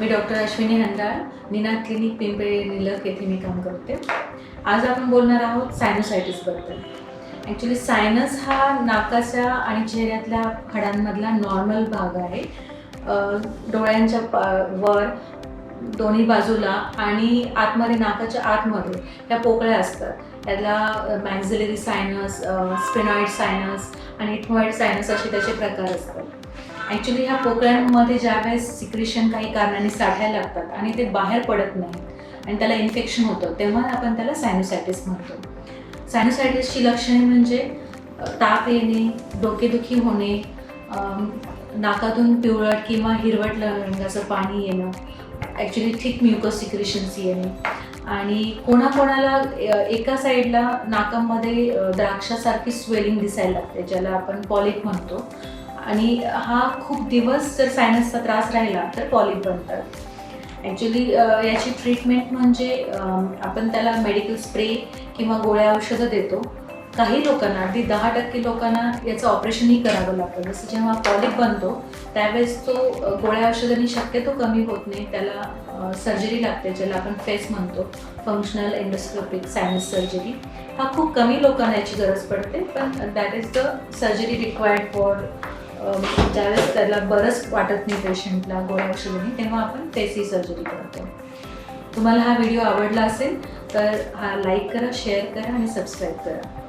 मी doctor Ashwini Handal, Ninad clinic Pimple निलक येथे मी काम करते. आज आपण बोलणार आहोत सायनोसायटिसबद्दल. ॲक्च्युली सायनस हा नाकाच्या आणि चेहऱ्यातल्या हाडांमधला नॉर्मल भाग आहे. डोळ्यांच्या वर दोन्ही बाजूला आणि आतमध्ये नाकाच्या आतमध्ये ह्या पोकळ्या असतात. त्याला मॅक्झिलरी सायनस, स्फेनॉइड सायनस आणि इथमॉइड सायनस असे त्याचे प्रकार असतात. ॲक्च्युली ह्या पोकळ्यांमध्ये ज्यावेळेस सिक्रेशन काही कारणाने साठायला लागतात आणि ते बाहेर पडत नाहीत आणि त्याला इन्फेक्शन होतं, तेव्हा आपण त्याला सायनोसायटिस म्हणतो. सायनोसायटिसची लक्षणे म्हणजे ताप येणे, डोकेदुखी होणे, नाकातून पिवळट किंवा हिरवट रंगाचं पाणी येणं, ॲक्च्युली थिक म्युकस सिक्रेशन्स येणे आणि कोणाकोणाला एका साईडला नाकामध्ये द्राक्षासारखी स्वेलिंग दिसायला लागते, ज्याला आपण पॉलिप म्हणतो. आणि हा खूप दिवस जर सायनसचा त्रास राहिला तर पॉलिप बनतात. ॲक्च्युली याची ट्रीटमेंट म्हणजे आपण त्याला मेडिकल स्प्रे किंवा गोळ्या औषधं देतो. काही लोकांना, अगदी 10% लोकांना याचं ऑपरेशनही करावं लागतं. जसं जेव्हा पॉलिप बनतो त्यावेळेस तो गोळ्या औषधांनी शक्यतो कमी होत नाही, त्याला सर्जरी लागते, ज्याला आपण फेस म्हणतो, फंक्शनल एंडोस्कोपिक सायनस सर्जरी. हा खूप कमी लोकांना याची गरज पडते, पण that is the surgery required for ज्यावेळेस त्याला बरंच वाटत नाही पेशंटला गोळ्या औषधांनी, तेव्हा आपण फेसची सर्जरी करतो. तुम्हाला हा व्हिडिओ आवडला असेल तर हा लाईक करा, शेअर करा आणि सबस्क्राईब करा.